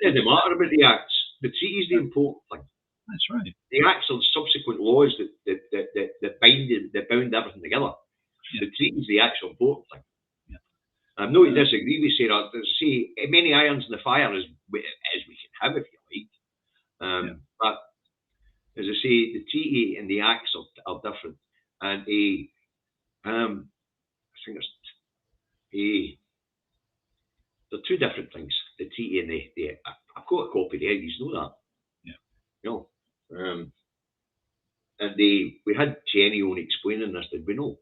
It doesn't matter about the Acts. The treaty is the important thing. That's right. The Acts are subsequent laws that bound everything together. Yeah. The treaty is the actual important thing. Yeah. I'm not to disagree with Sarah. Say many irons in the fire as we can have, if you like. But as I say, the treaty and the Acts are different. And I think they're two different things. The treaty and the I've got a copy there. You know that. Yeah. You know. And we had Jenny on explaining this, did we know?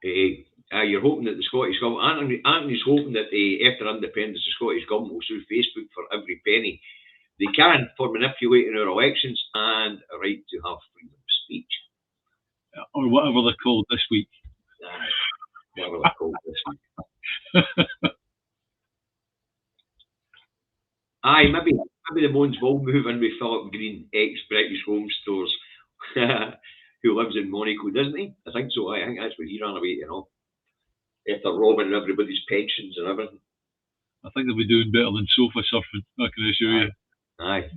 Yeah. You're hoping that the Scottish government, Anthony's hoping that after independence, the Scottish government will sue Facebook for every penny they can for manipulating our elections and a right to have freedom of speech. Yeah, or whatever they're called this week. Whatever they're called this week. Aye, maybe the Moans will move in with Philip Green, ex-British Home Stores, who lives in Monaco, doesn't he? I think so. I think that's where he ran away, you know. After robbing everybody's pensions and everything. I think they'll be doing better than sofa surfing, I can assure you. Aye.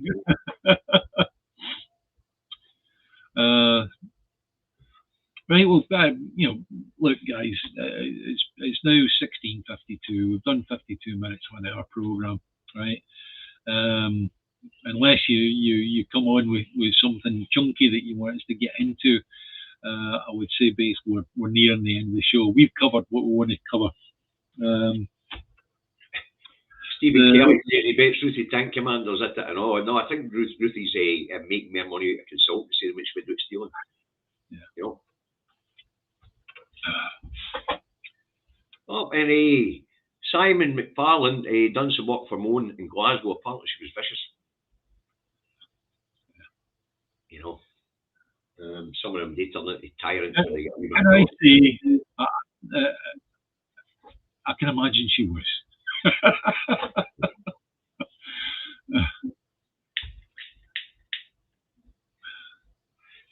Right, well, look, guys, it's now 16:52. We've done 52 minutes on our programme, right? Unless you come on with something chunky that you want us to get into, I would say basically we're nearing the end of the show. We've covered what we want to cover. Stephen Kelly said he bets Ruthie Tank Commanders at it and all. No, I think Ruthie's making more money out of consultancy than which we do stealing. Yeah. You know. Oh, and Simon McFarlane done some work for Moan in Glasgow. Apparently she was vicious. You know. Some of them they turn into tyrants. Can I say, I can imagine she was.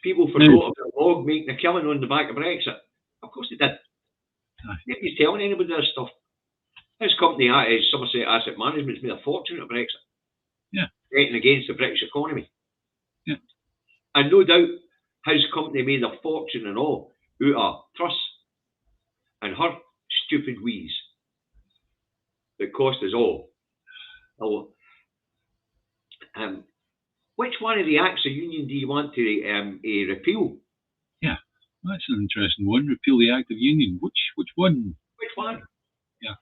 People forgot about Log making a killing on the back of Brexit. Of course they did. Nobody's telling anybody this stuff. This company, Somerset Asset Management, has made a fortune at Brexit. Yeah. Betting against the British economy. Yeah. And no doubt his company made a fortune and all out of Truss and her stupid wheeze that cost us all. Which one of the acts of union do you want to repeal? Yeah, that's an interesting one. Repeal the Act of Union. Which one? Which one? Yeah.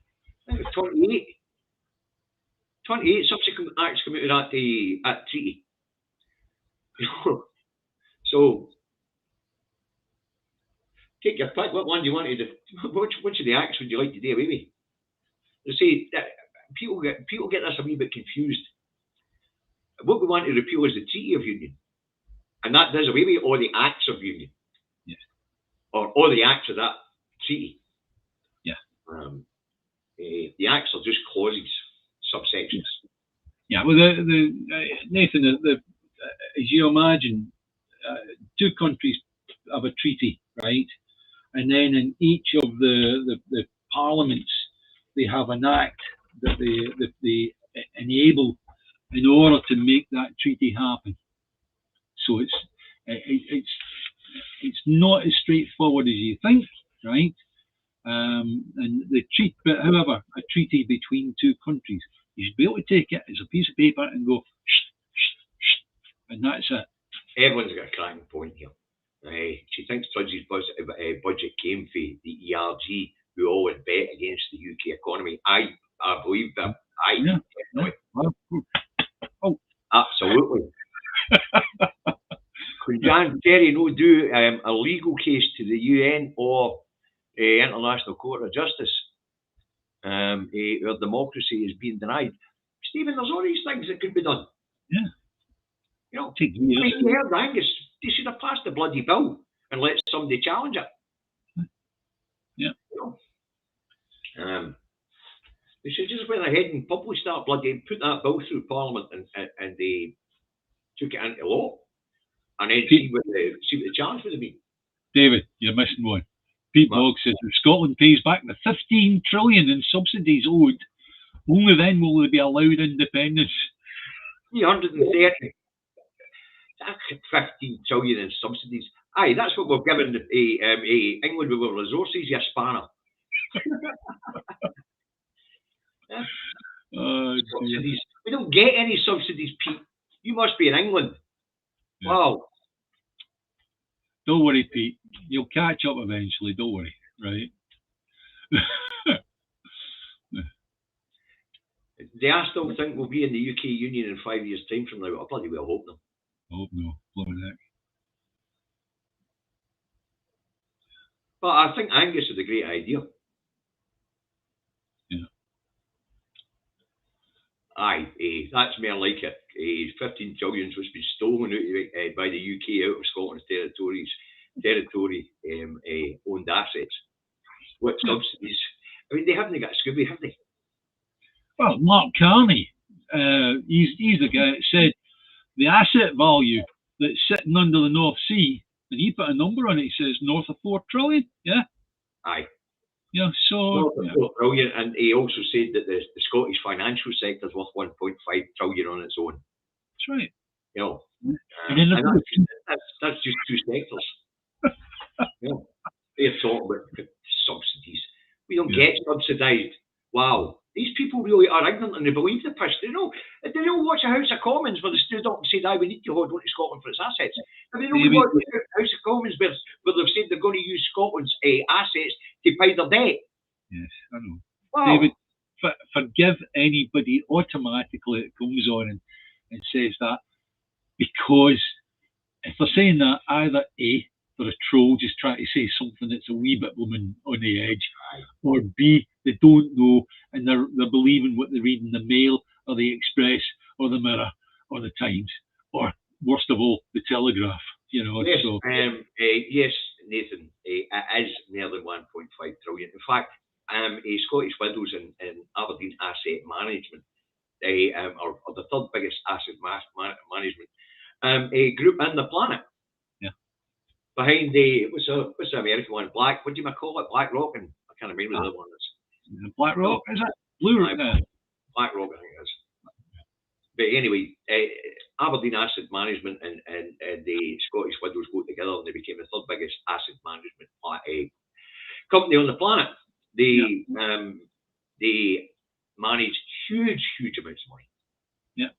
I think it was 28. 28 subsequent acts come out of that treaty. So, take your pick. What one do you want to do? Which of the acts would you like to do away with? They say that people get this a wee bit confused. What we want to repeal is the Treaty of Union. And that does away with all the acts of union. Yes. Or all the acts of that treaty. Yeah. The acts are just clauses, subsections. Yeah, well, Nathan, as you imagine, two countries have a treaty, right? And then in each of the parliaments, they have an act that they enable in order to make that treaty happen. So it's not as straightforward as you think, right? And but however, a treaty between two countries, you should be able to take it as a piece of paper and go, and that's it. Everyone's got a cracking point here. She thinks Trudge's budget came from the ERG, who always bet against the UK economy. I believe that. Oh, absolutely. Could Jan Kerry no do a legal case to the UN or International Court of Justice where democracy is being denied? Stephen, there's all these things that could be done. Yeah. You know, you heard Angus, they should have passed the bloody bill and let somebody challenge it. Yeah. You know? They should just went ahead and published that bloody, put that bill through Parliament and they took it into law. And then see what the challenge would have been. David, you're missing one. Pete Boggs says if Scotland pays back the 15 trillion in subsidies owed, only then will they be allowed independence. 330. That's 15 trillion in subsidies. Aye, that's what we've given England with our resources, you spanner. Subsidies. We don't get any subsidies, Pete. You must be in England. Yeah. Wow. Don't worry, Pete. You'll catch up eventually. Don't worry, right? Do I still think we'll be in the UK Union in 5 years' time from now? I bloody well hope no. I hope no. Bloody heck. But I think Angus is a great idea. Yeah. Aye, that's more like it. 15 trillion was been stolen out by the UK out of Scotland's territory owned assets. What subsidies? I mean, they haven't got a Scooby, have they? Well, Mark Carney, he's the guy that said the asset value that's sitting under the North Sea, and he put a number on it. He says north of 4 trillion. Yeah. Aye. Yeah. So. North of 4 trillion, and he also said that the Scottish financial sector is worth 1.5 trillion on its own. That's right. You know, and that's just two sectors. You know, they're talking about subsidies. We don't get subsidised. Wow. These people really are ignorant and they believe the piss. They don't watch a House of Commons where they stood up and said, we need to hold on to Scotland for its assets. And they don't watch a House of Commons where they've said they're going to use Scotland's assets to pay their debt. Yes, I know. Wow. David, forgive anybody automatically that comes on and says that, because if they're saying that, either A, they're a troll just trying to say something that's a wee bit woman on the edge, or B, they don't know and they're believing what they read in the Mail or the Express or the Mirror or the Times, or worst of all, the Telegraph. You know. Yes, so. Yes, Nathan, it is nearly 1.5 trillion. In fact, Scottish Widows and Aberdeen Asset Management are the third biggest asset management group in the planet. Behind what's the American one? What do you call it? BlackRock, and I can't remember the other one. BlackRock, is it? Blue Rock. BlackRock, I think it is. But anyway, Aberdeen Asset Management and the Scottish Widows got together and they became the third biggest asset management company on the planet. They manage huge amounts of money. Yeah.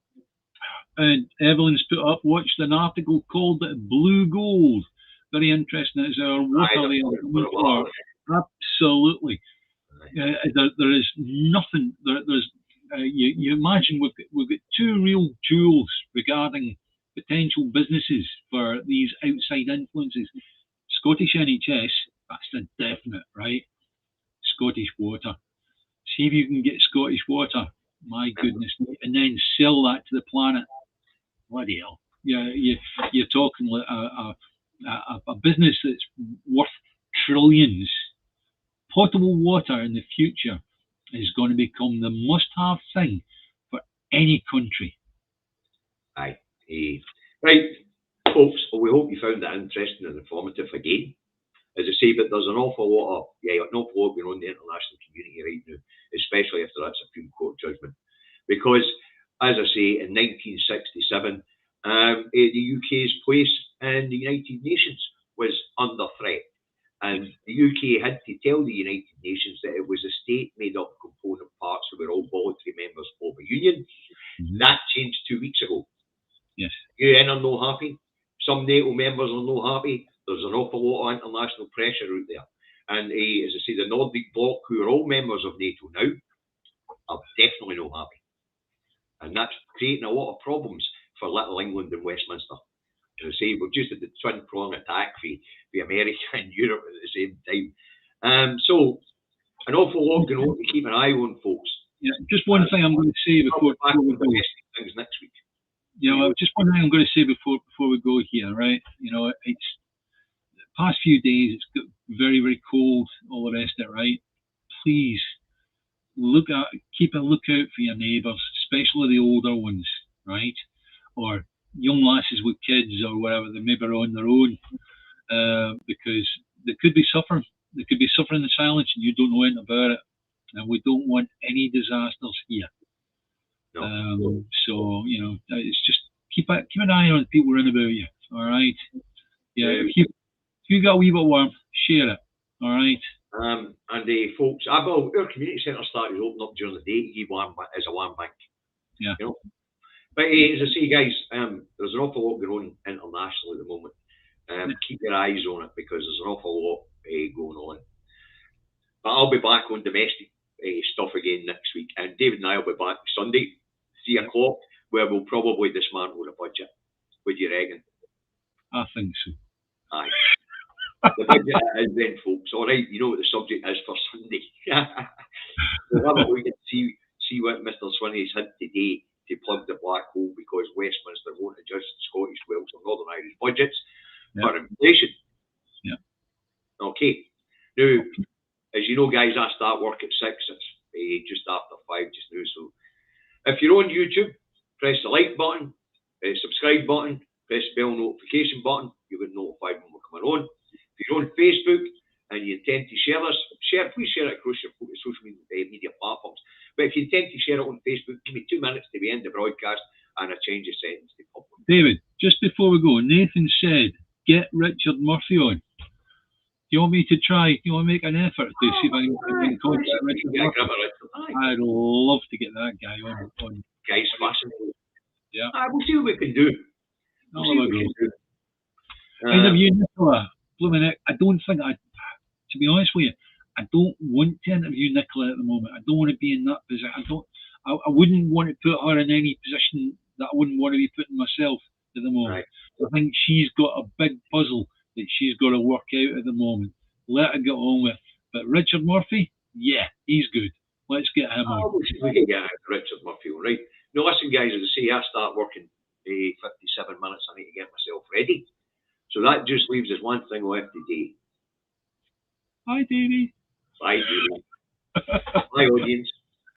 And Evelyn's watched an article called Blue Gold. Very interesting. It's our water. Absolutely. There is nothing. There's you imagine we've got two real jewels regarding potential businesses for these outside influences. Scottish NHS, that's the definite, right? Scottish Water. See if you can get Scottish Water. My goodness. And then sell that to the planet. Bloody hell. you're talking like a business that's worth trillions. Potable water in the future is going to become the must-have thing for any country. Aye. Right, folks, well, we hope you found that interesting and informative again. As I say, but there's an awful lot going on in the international community right now, especially after that Supreme Court judgment. Because, as I say, in 1967, the UK's place in the United Nations was under threat. And the UK had to tell the United Nations that it was a state made up of component parts who were all voluntary members of a union. Mm-hmm. That changed 2 weeks ago. Yes. UN are no happy. Some NATO members are no happy. There's an awful lot of international pressure out there. And as I say, the Nordic bloc, who are all members of NATO now, are definitely no happy. And that's creating a lot of problems for little England and Westminster. As I say, we've just had the twin-prong attack for America and Europe at the same time. So, an awful lot going on to keep an eye on, folks. Yeah, just one thing I'm going to say before we go. Things next week. Yeah, well, just one thing I'm going to say before we go here, right? You know, it's the past few days, it's got very, very cold, all the rest of it, right? Please keep a lookout for your neighbours, especially the older ones, right? Or young lasses with kids or whatever, they maybe are on their own, because they could be suffering. They could be suffering in silence and you don't know anything about it. And we don't want any disasters here. No. So, you know, it's just keep an eye on people around about you, all right? Yeah, if you got a wee bit warm, share it, all right? And folks, our community centre started opening up during the day as a warm bank. Yeah. You know? But as I say, guys, there's an awful lot going on internationally at the moment. Keep your eyes on it because there's an awful lot going on. But I'll be back on domestic stuff again next week. And David and I will be back Sunday, 3 o'clock, where we'll probably dismantle the budget. What do you reckon? I think so. Aye. The budget is then, folks. All right, you know what the subject is for Sunday. We'll have a look and see what Mr. Swinney's had today to plug the black hole because Westminster won't adjust Scottish, Welsh or Northern Irish budgets for inflation. Yeah. Okay. Now, as you know, guys, I start work at 6. It's just after 5 just now. So if you're on YouTube, press the like button, subscribe button, press the bell notification button. You'll get notified when we're coming on. If you're on Facebook and you intend to share this, please share it across your social media platforms. But if you intend to share it on Facebook, give me 2 minutes to the end of the broadcast and I change the settings to public. David, just before we go, Nathan said, get Richard Murphy on. Do you want me to try? Do you want to make an effort to see if I can contact Richard Murphy? I'd love to get that guy on. Guy's fascinating. Yeah. We'll see what we can do. Interview Nicola. I don't think to be honest with you, I don't want to interview Nicola at the moment. I don't want to be in that position. I wouldn't want to put her in any position that I wouldn't want to be putting myself at the moment. Right. I think she's got a big puzzle that she's got to work out at the moment. Let her get on with. But Richard Murphy, yeah, he's good. Let's get him on. We can get Richard Murphy, right? Now listen, guys, as I say, I start working 57 minutes. I need to get myself ready. So that just leaves us one thing left today. Hi, Davey. Bye, Davey. Bye, audience.